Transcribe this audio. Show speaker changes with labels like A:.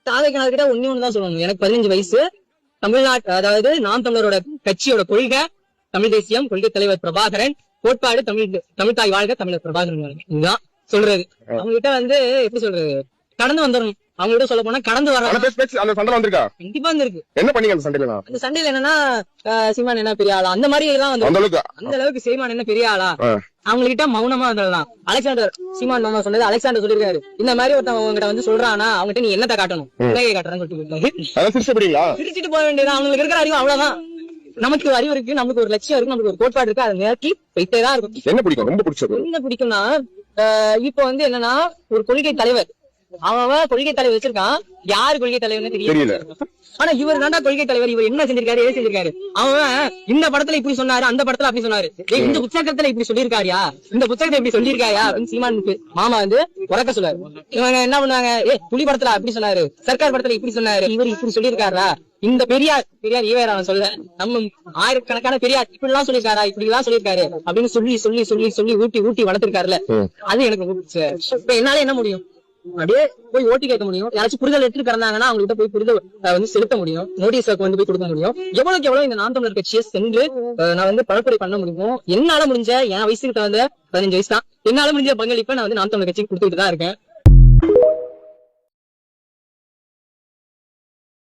A: தாவேக்கானர்கிட்ட ஒண்ணுதான் சொல்லணும். எனக்கு 15 வயசு. தமிழ்நாட்டு அதாவது நாம் தமிழரோட கட்சியோட கொள்கை தமிழ் தேசியம், கொள்கை தலைவர் பிரபாகரன், கோட்பாடு தமிழ் தாய் வாழ்க, தமிழர் பிரபாகரன். இதுதான் சொல்றது. அவங்க கிட்ட வந்து எப்படி சொல்றது, கடந்து வந்துடணும். அவங்க கிட்ட சொல்ல போனா கடந்து வர கண்டிப்பா வந்திருக்கு. என்ன பண்ணீங்க அந்த சண்டையில? அந்த சண்டையில என்னன்னா, சீமான் என்ன பெரிய ஆளா அந்த மாதிரி எல்லாம் வந்து அந்த அளவுக்கு சீமான் என்ன பெரிய ஆளா அவங்க கிட்ட மௌனமா வந்துடலாம். அலெக்சாண்டர் சீமான் மாமா சொன்னது அலெக்சாண்டர் சொல்லிருக்காரு, இந்த மாதிரி ஒருத்தன் உங்ககிட்ட வந்து சொல்றானா அவங்ககிட்ட நீ என்னத்தை காட்டணும், காட்டுறேன்னு சொல்லிட்டு சிரிச்சுட்டு போக வேண்டியதான். அவங்களுக்கு இருக்கிற அறிவு அவ்வளவுதான். நமக்கு அறிவு இருக்கு, நமக்கு ஒரு லட்சியம் இருக்கு, நமக்கு ஒரு கோட்பாடு இருக்கு, அதை நோக்கி போயிட்டேதான் இருக்கும். என்ன பிடிக்கும், ரொம்ப பிடிச்சது என்ன பிடிக்கும்னா, இப்ப வந்து என்னன்னா ஒரு கொள்கை தலைவர், அவன் கொள்கை தலைவர் வச்சிருக்கான். யாரு கொள்கை தலைவர்னு தெரியல. ஆனா இவர் தாண்டா கொள்கை தலைவர். இவர் என்ன செஞ்சிருக்காரு, ஏது செஞ்சிருக்காரு. அவன் இந்த படத்துல இப்படி சொன்னாரு, அந்த படத்துல அப்படி சொன்னாரு, இந்த புத்தகத்துல இப்படி சொல்லியிருக்காரியா, இந்த புத்தகத்தை இப்படி சொல்லியிருக்காயா அப்படின்னு சீமான் மாமா வந்து உறக்க சொல்லுவாரு. இவங்க என்ன பண்ணுவாங்க, புலி படத்துல அப்படி சொன்னாரு, சர்க்கார் படத்துல இப்படி சொன்னாரு, இவர் இப்படி சொல்லியிருக்காரா, இந்த பெரியார் ஈவேரா அவன் சொல்ல, நம்ம ஆயிரக்கணக்கான பெரியார் இப்படி எல்லாம் சொல்லியிருக்காரா, இப்படி எல்லாம் சொல்லியிருக்காரு அப்படின்னு சொல்லி சொல்லி சொல்லி சொல்லி ஊட்டி வளர்த்திருக்காருல்ல, அது எனக்கு ரொம்ப பிடிச்ச. இப்ப என்னால என்ன முடியும், அப்படியே போய் ஓட்டி கேட்க முடியும். யாராச்சும் புரிதல் எடுத்து கிடந்தாங்கன்னா அவங்ககிட்ட போய் புரிதல் வந்து செலுத்த முடியும், நோட்டீஸ் வந்து போய் கொடுக்க முடியும். எவ்வளவுக்கு எவ்வளவு இந்த நாம் தமிழர் கட்சியை சென்று நான் வந்து பரப்புரை பண்ண முடியுமோ, என்னால முடிஞ்ச என் வயசுக்கு தகுந்த 15 வயசு தான், என்னால முடிஞ்ச பங்களிப்பை நான் வந்து நாம் தமிழர் கட்சிக்கு கொடுத்துட்டு தான் இருக்கேன்.